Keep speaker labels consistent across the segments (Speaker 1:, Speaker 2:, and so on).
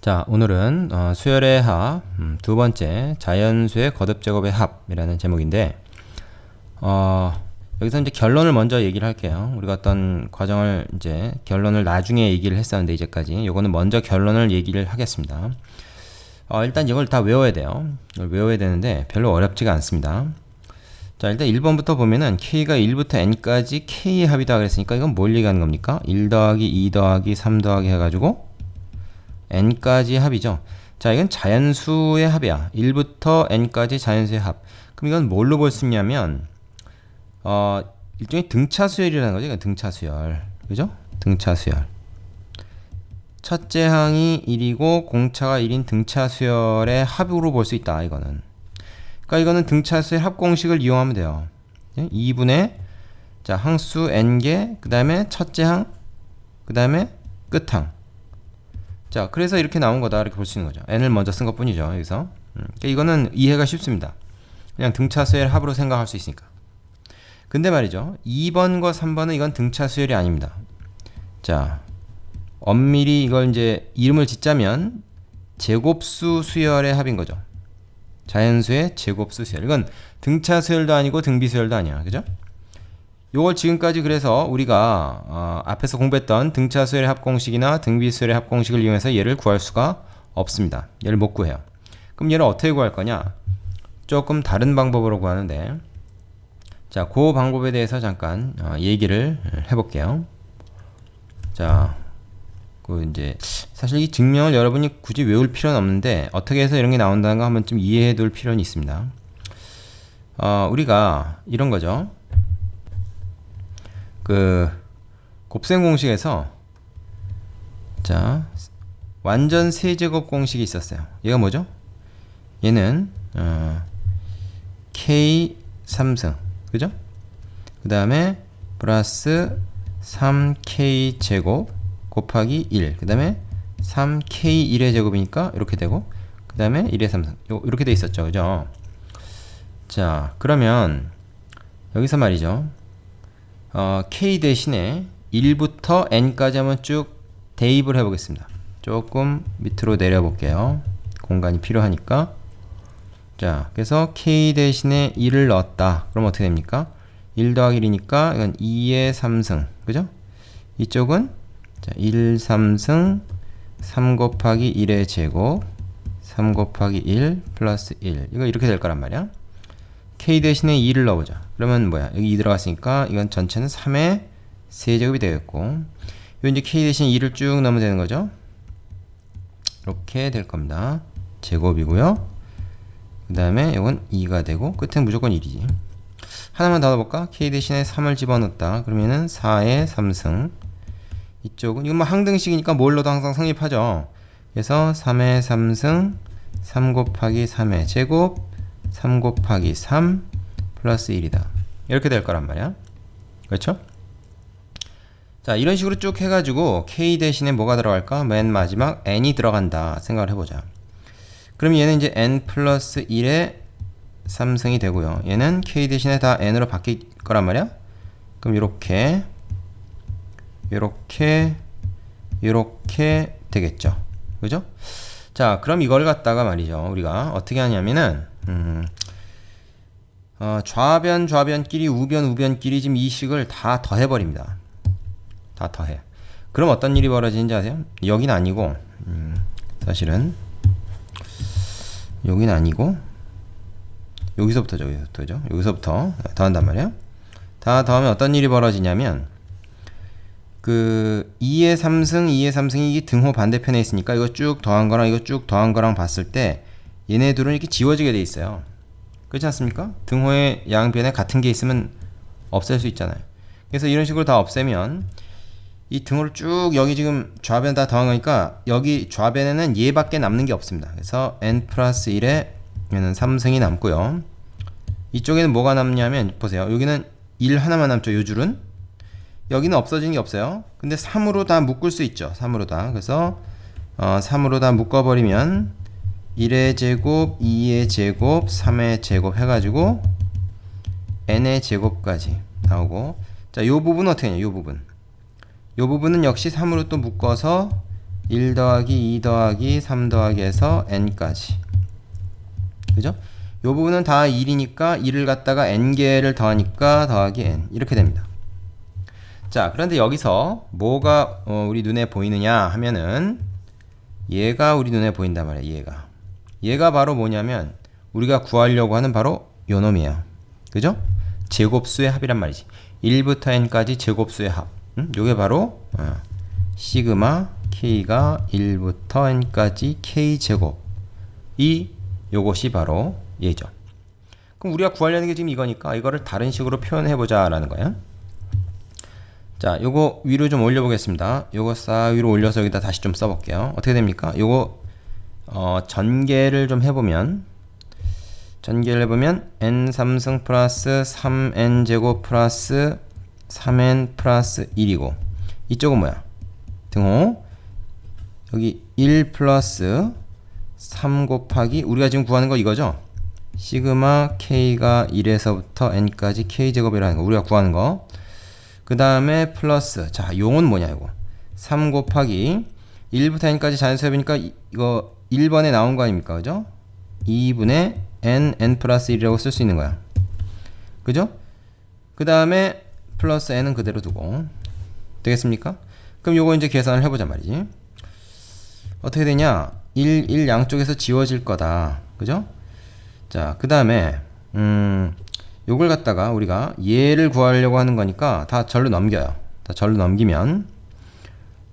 Speaker 1: 자, 오늘은 수열의 합, 두 번째 자연수의 거듭제곱의 합이라는 제목인데 여기서 이제 결론을 먼저 얘기를 할게요. 우리가 어떤 과정을 이제 결론을 나중에 얘기를 했었는데 이제까지 요거는 먼저 결론을 얘기를 하겠습니다. 일단 이걸 다 외워야 돼요. 이걸 외워야 되는데 별로 어렵지가 않습니다. 자, 일단 1번부터 보면은 K가 1부터 N까지 K의 합이다 그랬으니까 이건 뭘 얘기하는 겁니까? 1 더하기 2 더하기 3 더하기 해가지고 n까지 합이죠. 자, 이건 자연수의 합이야. 1부터 n까지 자연수의 합. 그럼 이건 뭘로 볼 수 있냐면 일종의 등차수열이라는 거죠. 이건 등차수열. 그죠? 등차수열. 첫째 항이 1이고 공차가 1인 등차수열의 합으로 볼 수 있다. 이거는. 그러니까 이거는 등차수열 합공식을 이용하면 돼요. 2분의 자, 항수 n개, 그 다음에 첫째 항, 그 다음에 끝항. 자, 그래서 이렇게 나온 거다 이렇게 볼 수 있는 거죠. n을 먼저 쓴 것 뿐이죠. 여기서 그러니까 이거는 이해가 쉽습니다. 그냥 등차수열 합으로 생각할 수 있으니까. 근데 말이죠, 2번과 3번은 이건 등차수열이 아닙니다. 자, 엄밀히 이걸 이제 이름을 짓자면 제곱수 수열의 합인 거죠. 자연수의 제곱수 수열. 이건 등차수열도 아니고 등비수열도 아니야. 그죠? 요걸 지금까지 그래서 우리가 앞에서 공부했던 등차수열의 합공식이나 등비수열의 합공식을 이용해서 얘를 구할 수가 없습니다. 얘를 못 구해요. 그럼 얘를 어떻게 구할 거냐? 조금 다른 방법으로 구하는데, 자, 그 방법에 대해서 잠깐 얘기를 해볼게요. 자, 그 이제 사실 이 증명을 여러분이 굳이 외울 필요는 없는데 어떻게 해서 이런 게 나온다는 거 한번 좀 이해해 둘 필요는 있습니다. 우리가 이런 거죠. 그 곱셈 공식에서 자, 완전 세제곱 공식이 있었어요. 얘가 뭐죠? 얘는 K 3승, 그죠? 그 다음에 플러스 3K 제곱 곱하기 1, 그 다음에 3K 1의 제곱이니까 이렇게 되고, 그 다음에 1의 3승 이렇게 돼 있었죠, 그죠? 자, 그러면 여기서 말이죠, K 대신에 1부터 N까지 한번 쭉 대입을 해보겠습니다. 조금 밑으로 내려볼게요. 공간이 필요하니까. 자, 그래서 K 대신에 1을 넣었다. 그럼 어떻게 됩니까? 1 더하기 1이니까 이건 2의 3승. 그죠? 이쪽은 자, 1, 3승 3 곱하기 1의 제곱 3 곱하기 1 플러스 1. 이거 이렇게 될 거란 말이야. K 대신에 2를 넣어보자. 그러면 뭐야? 여기 2 들어갔으니까 이건 전체는 3의 세제곱이 되겠고, 요 이제 K 대신에 2를 쭉 넣으면 되는 거죠. 이렇게 될 겁니다. 제곱이고요. 그 다음에 이건 2가 되고 끝은 무조건 1이지. 하나만 더 넣어볼까? K 대신에 3을 집어넣었다. 그러면은 4의 3승. 이쪽은 이건 뭐 항등식이니까 뭘 넣어도 항상 성립하죠. 그래서 3의 3승 3 곱하기 3의 제곱 3 곱하기 3 플러스 1이다. 이렇게 될 거란 말이야. 그렇죠? 자, 이런 식으로 쭉 해가지고 K 대신에 뭐가 들어갈까? 맨 마지막 N이 들어간다 생각을 해보자. 그럼 얘는 이제 N 플러스 1의 3승이 되고요. 얘는 K 대신에 다 N으로 바뀔 거란 말이야. 그럼 요렇게 되겠죠. 그죠? 자, 그럼 이걸 갖다가 말이죠, 우리가 어떻게 하냐면은 좌변끼리 우변끼리 지금 이 식을 다 더해버립니다. 다 더해. 그럼 어떤 일이 벌어지는지 아세요? 여긴 아니고 사실은 여긴 아니고 여기서부터죠. 여기서부터 더한단 말이야. 다 더하면 어떤 일이 벌어지냐면 그 2의 3승이 이게 등호 반대편에 있으니까 이거 쭉 더한 거랑 이거 쭉 더한 거랑 봤을 때 얘네 둘은 이렇게 지워지게 돼 있어요. 그렇지 않습니까? 등호의 양변에 같은 게 있으면 없앨 수 있잖아요. 그래서 이런 식으로 다 없애면 이 등호를 쭉 여기 지금 좌변 다 더한 거니까 여기 좌변에는 얘밖에 남는 게 없습니다. 그래서 n 플러스 1에 얘는 3승이 남고요. 이쪽에는 뭐가 남냐면 보세요. 여기는 1 하나만 남죠. 요 줄은. 여기는 없어지는 게 없어요. 근데 3으로 다 묶을 수 있죠. 3으로 다. 그래서 3으로 다 묶어버리면 1의 제곱, 2의 제곱, 3의 제곱 해가지고 n의 제곱까지 나오고, 자, 요 부분은 어떻게 하냐? 요 부분은 역시 3으로 또 묶어서 1 더하기 2 더하기 3 더하기 해서 n까지. 그죠? 요 부분은 다 1이니까 1을 갖다가 n개를 더하니까 더하기 n 이렇게 됩니다. 자, 그런데 여기서 뭐가 우리 눈에 보이느냐 하면은 얘가 우리 눈에 보인단 말이에요. 얘가 바로 뭐냐면 우리가 구하려고 하는 바로 요 놈이에요. 그죠? 제곱수의 합이란 말이지. 1부터 n까지 제곱수의 합. 요게 바로 시그마 k가 1부터 n까지 k제곱. 요것이 바로 얘죠. 그럼 우리가 구하려는 게 지금 이거니까 이거를 다른 식으로 표현해보자 라는 거야. 자, 요거 위로 좀 올려보겠습니다. 요거 싹 위로 올려서 여기다 다시 좀 써볼게요. 어떻게 됩니까? 요거 전개를 좀 해보면 n 3승 플러스 3n 제곱 플러스 3n 플러스 1이고 이쪽은 뭐야? 등호 여기 1 플러스 3 곱하기 우리가 지금 구하는 거 이거죠? 시그마 k가 1에서부터 n까지 k제곱이라는 거 우리가 구하는 거. 그 다음에 플러스 자 용은 뭐냐 이거 3 곱하기 1부터 n까지 자연수합이니까 이거 1번에 나온 거 아닙니까? 그죠? 2분의 n 플러스 1이라고 쓸 수 있는 거야. 그죠? 그 다음에 플러스 n은 그대로 두고 되겠습니까? 그럼 요거 이제 계산을 해보자 말이지. 어떻게 되냐? 1 양쪽에서 지워질 거다. 그죠? 자, 그 다음에 요걸 갖다가 우리가 얘를 구하려고 하는 거니까 다 절로 넘겨요. 다 절로 넘기면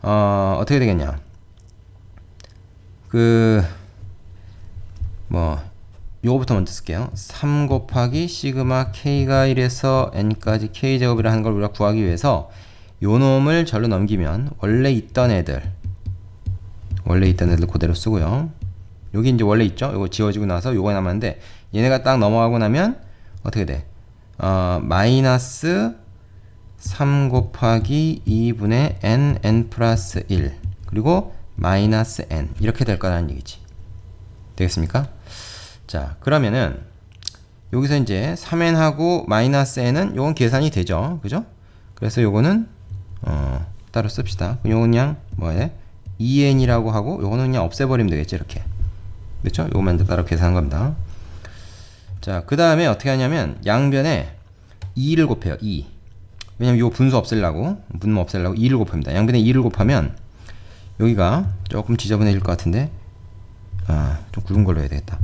Speaker 1: 어떻게 되겠냐? 요거부터 먼저 쓸게요. 3 곱하기 시그마 k가 1에서 n까지 k제곱이라 하는 걸 우리가 구하기 위해서 요 놈을 절로 넘기면 원래 있던 애들 그대로 쓰고요. 여기 이제 원래 있죠? 요거 지워지고 나서 요거 남았는데 얘네가 딱 넘어가고 나면 어떻게 돼? 마이너스 3 곱하기 2분의 n 플러스 1 그리고 마이너스 n 이렇게 될 거라는 얘기지. 되겠습니까? 자, 그러면은 여기서 이제 3n하고 마이너스 n은 요건 계산이 되죠. 그죠? 그래서 요거는 따로 씁시다. 요건 그냥 뭐예요? 2n이라고 하고 요거는 그냥 없애버리면 되겠죠. 이렇게. 그렇죠? 요거만 따로 계산한 겁니다. 자, 그 다음에 어떻게 하냐면 양변에 2를 곱해요. 2. 왜냐면 요 분수 없애려고 2를 곱합니다. 양변에 2를 곱하면 여기가 조금 지저분해질 것 같은데 좀 굵은 걸로 해야 되겠다.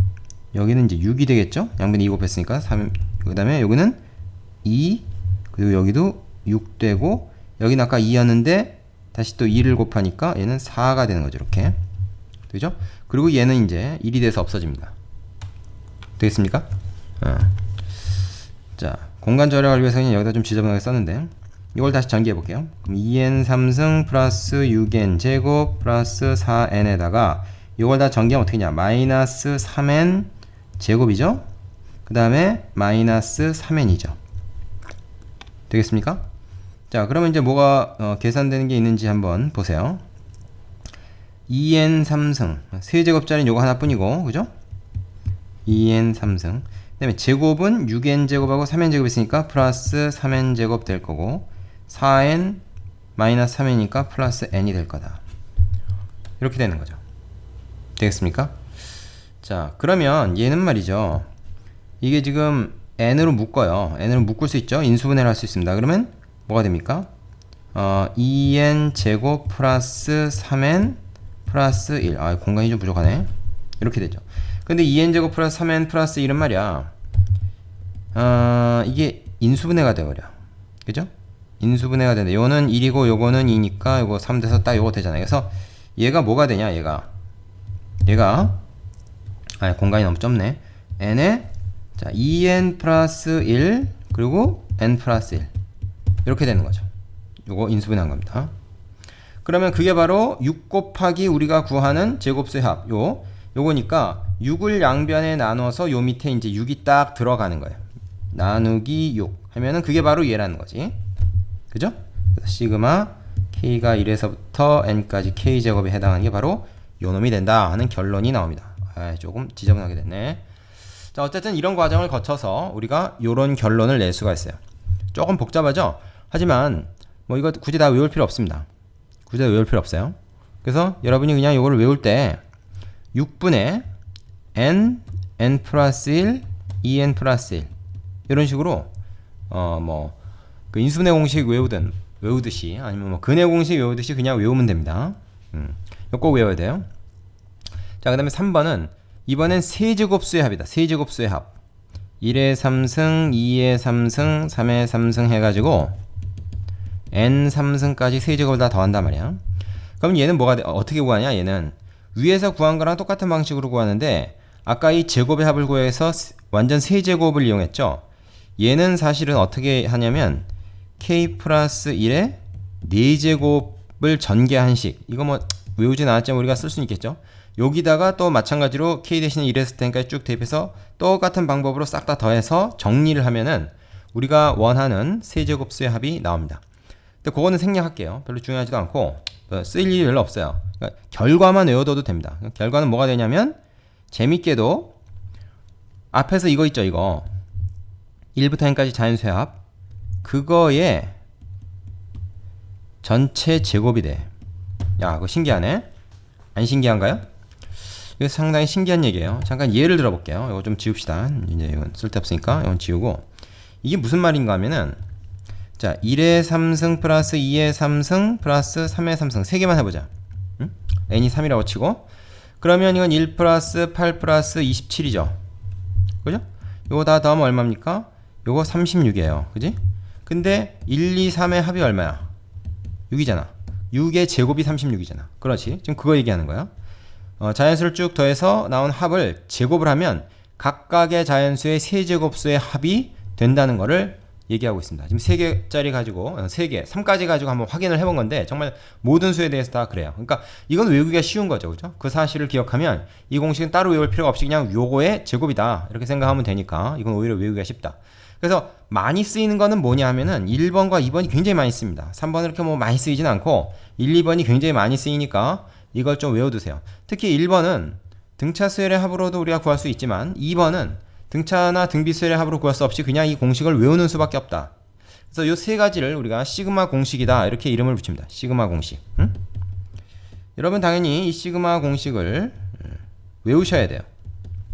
Speaker 1: 여기는 이제 6이 되겠죠? 양변에 2 곱했으니까 3. 그 다음에 여기는 2 그리고 여기도 6 되고 여기는 아까 2였는데 다시 또 2를 곱하니까 얘는 4가 되는 거죠. 이렇게. 그죠? 그리고 얘는 이제 1이 돼서 없어집니다. 되겠습니까? 자, 공간 절약을 위해서 그냥 여기다 좀 지저분하게 썼는데 이걸 다시 전개해 볼게요. 그럼 2n 3승 플러스 6n 제곱 플러스 4n에다가 이걸 다 전개하면 어떻게 되냐? 마이너스 3n 제곱이죠? 그 다음에 마이너스 3n이죠. 되겠습니까? 자, 그러면 이제 뭐가 계산되는 게 있는지 한번 보세요. 2n 3승 세제곱짜리는 요거 하나뿐이고 그죠? 2n 3승 그 다음에 제곱은 6n 제곱하고 3n 제곱 있으니까 플러스 3n 제곱 될 거고 4n 마이너스 3n이니까 플러스 n이 될 거다. 이렇게 되는 거죠. 되겠습니까? 자, 그러면 얘는 말이죠. 이게 지금 n으로 묶어요. n으로 묶을 수 있죠. 인수분해를 할 수 있습니다. 그러면 뭐가 됩니까? 2n 제곱 플러스 3n 플러스 1. 공간이 좀 부족하네. 이렇게 되죠. 근데 2n 제곱 플러스 3n 플러스 1은 말이야. 이게 인수분해가 돼버려. 그죠? 인수분해가 되는데 요거는 1이고 요거는 2니까 요거 3 돼서 딱 요거 되잖아요. 그래서 얘가 뭐가 되냐? 얘가 공간이 너무 좁네. n에 자 2n 플러스 1 그리고 n 플러스 1 이렇게 되는 거죠. 요거 인수분해한 겁니다. 그러면 그게 바로 6 곱하기 우리가 구하는 제곱수의 합 요거니까 6을 양변에 나눠서 요 밑에 이제 6이 딱 들어가는 거예요. 나누기 6 하면은 그게 바로 얘라는 거지. 그죠? 시그마 k가 1에서부터 n까지 k제곱에 해당하는 게 바로 요 놈이 된다 하는 결론이 나옵니다. 조금 지저분하게 됐네. 자, 어쨌든 이런 과정을 거쳐서 우리가 요런 결론을 낼 수가 있어요. 조금 복잡하죠? 하지만 뭐 이거 굳이 다 외울 필요 없습니다. 굳이 다 외울 필요 없어요. 그래서 여러분이 그냥 이거를 외울 때 6분의 n 플러스 1 2n 플러스 1 이런 식으로 그 인수분해 공식 외우듯이 아니면 뭐 근해 공식 외우듯이 그냥 외우면 됩니다. 이거 꼭 외워야 돼요. 자, 그 다음에 3번은 이번엔 세제곱수의 합이다. 세제곱수의 합. 1의 3승, 2의 3승, 3의 3승 해가지고 n 3승까지 세제곱을 다 더한단 말이야. 그럼 얘는 어떻게 구하냐? 얘는 위에서 구한 거랑 똑같은 방식으로 구하는데 아까 이 제곱의 합을 구해서 완전 세제곱을 이용했죠. 얘는 사실은 어떻게 하냐면 k 플러스 1에 4제곱을 전개한식. 이거 뭐 외우진 않았지만 우리가 쓸 수는 있겠죠. 여기다가 또 마찬가지로 k 대신에 1에서 10까지 쭉 대입해서 똑같은 방법으로 싹 다 더해서 정리를 하면은 우리가 원하는 세제곱수의 합이 나옵니다. 근데 그거는 생략할게요. 별로 중요하지도 않고 쓸 일이 별로 없어요. 그러니까 결과만 외워둬도 됩니다. 결과는 뭐가 되냐면 재밌게도 앞에서 이거 있죠. 이거 1부터 n까지 자연수의 합, 그거에 전체 제곱이 돼. 야, 그거 신기하네. 안 신기한가요? 이거 상당히 신기한 얘기예요. 잠깐 예를 들어볼게요. 이거 좀 지웁시다. 이제 이건 쓸데없으니까 이건 지우고. 이게 무슨 말인가 하면은, 자, 1의 3승 플러스 2의 3승 플러스 3의 3승 3개만 해보자. 응? n이 3이라고 치고, 그러면 이건 1 플러스 8 플러스 27이죠. 그죠? 이거 다 더하면 얼마입니까? 요거 36이에요. 그지? 근데 1, 2, 3의 합이 얼마야? 6이잖아. 6의 제곱이 36이잖아. 그렇지? 지금 그거 얘기하는 거야. 자연수를 쭉 더해서 나온 합을 제곱을 하면 각각의 자연수의 세제곱수의 합이 된다는 거를 얘기하고 있습니다. 지금 3개짜리 가지고 3개, 3까지 가지고 한번 확인을 해본 건데 정말 모든 수에 대해서 다 그래요. 그러니까 이건 외우기가 쉬운 거죠. 그죠? 그 사실을 기억하면 이 공식은 따로 외울 필요가 없이 그냥 요거의 제곱이다 이렇게 생각하면 되니까 이건 오히려 외우기가 쉽다. 그래서 많이 쓰이는 거는 뭐냐 하면은 1번과 2번이 굉장히 많이 씁니다. 3번은 이렇게 뭐 많이 쓰이진 않고 1, 2번이 굉장히 많이 쓰이니까 이걸 좀 외워두세요. 특히 1번은 등차 수열의 합으로도 우리가 구할 수 있지만 2번은 등차나 등비 수열의 합으로 구할 수 없이 그냥 이 공식을 외우는 수밖에 없다. 그래서 이 세 가지를 우리가 시그마 공식이다 이렇게 이름을 붙입니다. 시그마 공식. 응? 여러분 당연히 이 시그마 공식을 외우셔야 돼요.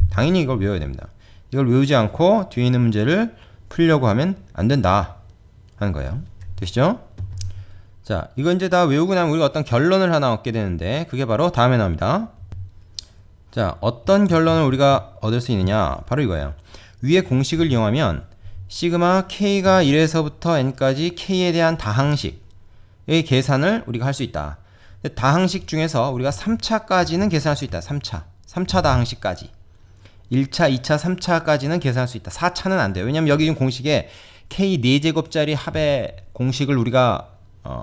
Speaker 1: 당연히 이걸 외워야 됩니다. 이걸 외우지 않고 뒤에 있는 문제를 풀려고 하면 안 된다 하는 거예요. 되시죠? 자, 이거 이제 다 외우고 나면 우리가 어떤 결론을 하나 얻게 되는데 그게 바로 다음에 나옵니다. 자, 어떤 결론을 우리가 얻을 수 있느냐? 바로 이거예요. 위의 공식을 이용하면 시그마 k가 1에서부터 n까지 k에 대한 다항식의 계산을 우리가 할 수 있다. 다항식 중에서 우리가 3차까지는 계산할 수 있다. 3차 다항식까지. 1차, 2차, 3차까지는 계산할 수 있다. 4차는 안 돼요. 왜냐면 여기 지금 공식에 k 4제곱짜리 합의 공식을 우리가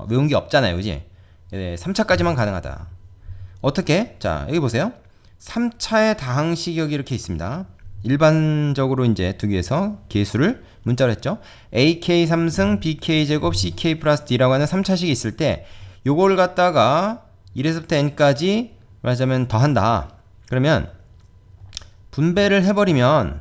Speaker 1: 외운 게 없잖아요. 그지? 3차까지만 가능하다. 어떻게? 자, 여기 보세요. 3차의 다항식이 여기 이렇게 있습니다. 일반적으로 이제 두기 위해서 계수를 문자로 했죠. AK 3승, BK 제곱, CK 플러스 D라고 하는 3차식이 있을 때 요거를 갖다가 1에서부터 n까지 말하자면 더한다. 그러면 분배를 해버리면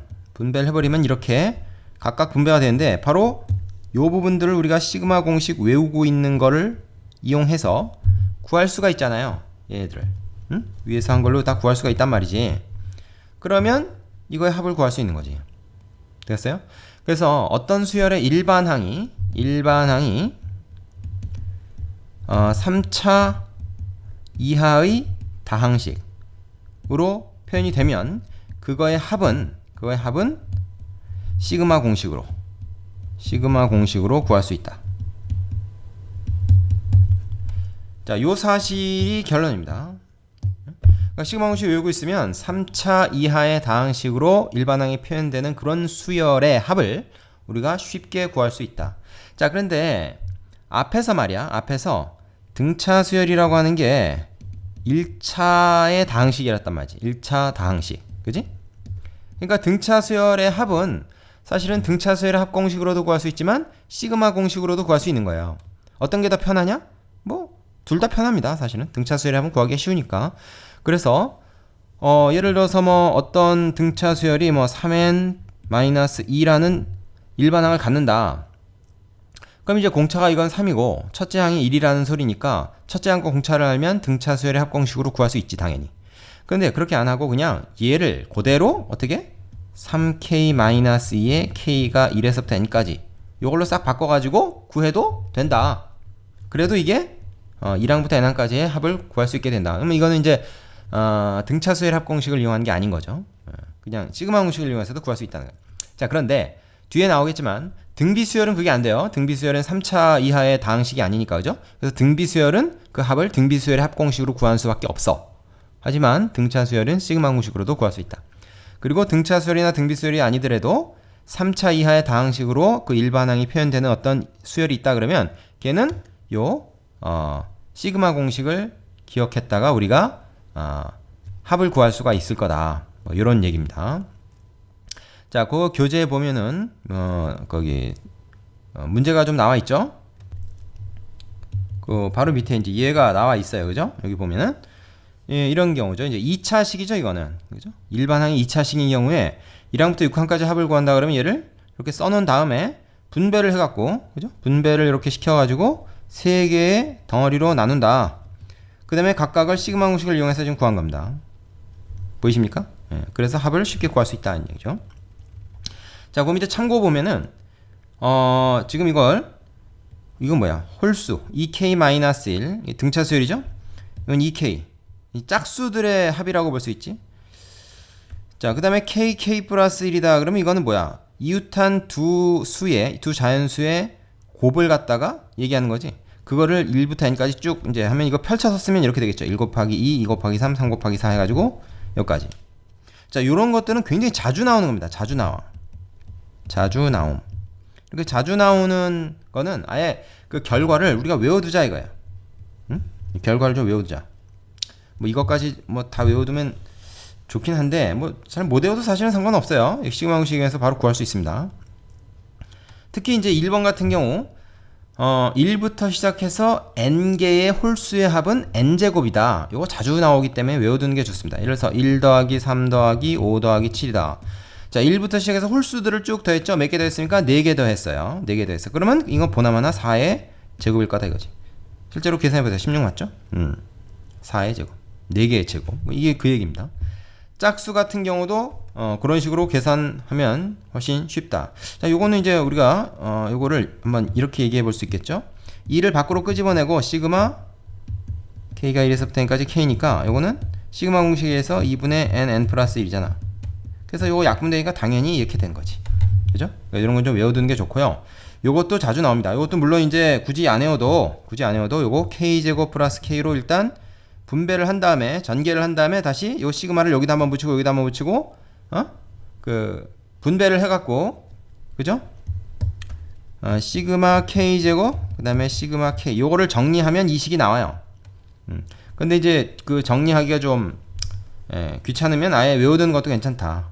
Speaker 1: 이렇게 각각 분배가 되는데 바로 요 부분들을 우리가 시그마 공식 외우고 있는 거를 이용해서 구할 수가 있잖아요. 얘네들을. 응? 위에서 한 걸로 다 구할 수가 있단 말이지. 그러면 이거의 합을 구할 수 있는 거지. 됐어요? 그래서 어떤 수열의 일반항이 3차 이하의 다항식으로 표현이 되면 그거의 합은 시그마 공식으로 구할 수 있다. 자, 요 사실이 결론입니다. 그러니까 시그마 공식 외우고 있으면 3차 이하의 다항식으로 일반항이 표현되는 그런 수열의 합을 우리가 쉽게 구할 수 있다. 자, 그런데 앞에서 등차 수열이라고 하는 게 1차의 다항식이랬단 말이지. 1차 다항식. 그지? 그러니까 등차 수열의 합은 사실은 등차 수열의 합 공식으로도 구할 수 있지만 시그마 공식으로도 구할 수 있는 거예요. 어떤 게 더 편하냐? 뭐 둘 다 편합니다. 사실은 등차 수열의 합은 구하기가 쉬우니까. 그래서 예를 들어서 뭐 어떤 등차 수열이 뭐 3n-2라는 일반항을 갖는다. 그럼 이제 공차가 이건 3이고 첫째 항이 1이라는 소리니까 첫째 항과 공차를 알면 등차 수열의 합공식으로 구할 수 있지 당연히. 그런데 그렇게 안 하고 그냥 얘를 그대로 어떻게 3k-2의 k가 1에서부터 n까지 이걸로 싹 바꿔가지고 구해도 된다. 그래도 이게 1항부터 n항까지의 합을 구할 수 있게 된다. 그러면 이거는 이제 등차 수열 합공식을 이용한 게 아닌 거죠. 그냥 시그마 공식을 이용해서도 구할 수 있다는 거예요. 자, 그런데 뒤에 나오겠지만 등비수열은 그게 안 돼요. 등비수열은 3차 이하의 다항식이 아니니까, 그죠? 그래서 등비수열은 그 합을 등비수열의 합공식으로 구할 수밖에 없어. 하지만 등차수열은 시그마 공식으로도 구할 수 있다. 그리고 등차수열이나 등비수열이 아니더라도 3차 이하의 다항식으로 그 일반항이 표현되는 어떤 수열이 있다 그러면 걔는 요 시그마 공식을 기억했다가 우리가 합을 구할 수가 있을 거다. 뭐 이런 얘기입니다. 자, 그 교재에 보면은 거기 문제가 좀 나와 있죠. 그 바로 밑에 이제 얘가 나와 있어요, 그죠? 여기 보면은 이런 경우죠. 이제 2차식이죠, 이거는, 그죠? 일반항이 2차식인 경우에 1항부터 6항까지 합을 구한다 그러면 얘를 이렇게 써놓은 다음에 분배를 해갖고, 그죠? 분배를 이렇게 시켜가지고 세 개의 덩어리로 나눈다. 그 다음에 각각을 시그마 공식을 이용해서 지금 구한 겁니다. 보이십니까? 그래서 합을 쉽게 구할 수 있다는 얘기죠. 자, 그 밑에 참고 보면은 지금 이건 뭐야? 홀수 2k-1 등차 수열이죠? 이건 2k 이 짝수들의 합이라고 볼 수 있지. 자, 그 다음에 kk 플러스 1이다 그러면 이거는 뭐야? 이웃한 두 자연수의 곱을 갖다가 얘기하는 거지. 그거를 1부터 n까지 쭉 이제 하면 이거 펼쳐서 쓰면 이렇게 되겠죠. 1 곱하기 2, 2 곱하기 3, 3 곱하기 4 해가지고 여기까지. 자, 요런 것들은 굉장히 자주 나오는 겁니다. 자주 나옴. 이렇게 자주 나오는 거는 아예 그 결과를 우리가 외워두자 이거야. 응? 이 결과를 좀 외워두자. 뭐 이것까지 뭐 다 외워두면 좋긴 한데 뭐 잘 못 외워도 사실은 상관없어요. 시그마 공식에서 바로 구할 수 있습니다. 특히 이제 1번 같은 경우 1부터 시작해서 n개의 홀수의 합은 n제곱이다. 이거 자주 나오기 때문에 외워두는 게 좋습니다. 예를 들어서 1 더하기 3 더하기 5 더하기 7이다. 자, 1부터 시작해서 홀수들을 쭉 더했죠. 몇 개 더했으니까 4개 더했어요. 4개 더했어요. 그러면 이건 보나마나 4의 제곱일 거다 이거지. 실제로 계산해보세요. 16 맞죠? 4의 제곱. 4개의 제곱. 이게 그 얘기입니다. 짝수 같은 경우도 그런 식으로 계산하면 훨씬 쉽다. 자, 요거는 이제 우리가 요거를 한번 이렇게 얘기해 볼 수 있겠죠. 2를 밖으로 끄집어내고 시그마 k가 1에서부터 n까지 k니까 요거는 시그마 공식에서 2분의 n 플러스 1이잖아. 그래서 요거 약분되니까 당연히 이렇게 된 거지. 그죠? 그러니까 이런 건 좀 외워두는 게 좋고요. 요것도 자주 나옵니다. 요것도 물론 이제 굳이 안 외워도 요거 k제곱 플러스 k로 일단 분배를 한 다음에 전개를 한 다음에 다시 요 시그마를 여기다 한번 붙이고 여기다 한번 붙이고 그 분배를 해갖고, 그죠? 시그마 k제곱 그 다음에 시그마 k 요거를 정리하면 이 식이 나와요. 근데 이제 그 정리하기가 좀 귀찮으면 아예 외워두는 것도 괜찮다.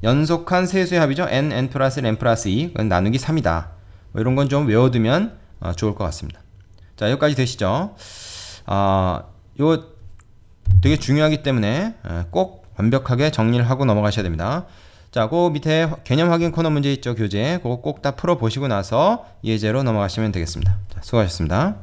Speaker 1: 연속한 세수의 합이죠. n 플러스 1 n 플러스 2 그건 나누기 3이다. 뭐 이런 건 좀 외워두면 좋을 것 같습니다. 자, 여기까지 되시죠? 요 되게 중요하기 때문에 꼭 완벽하게 정리를 하고 넘어가셔야 됩니다. 자, 그 밑에 개념 확인 코너 문제 있죠, 교재. 그거 꼭 다 풀어보시고 나서 예제로 넘어가시면 되겠습니다. 자, 수고하셨습니다.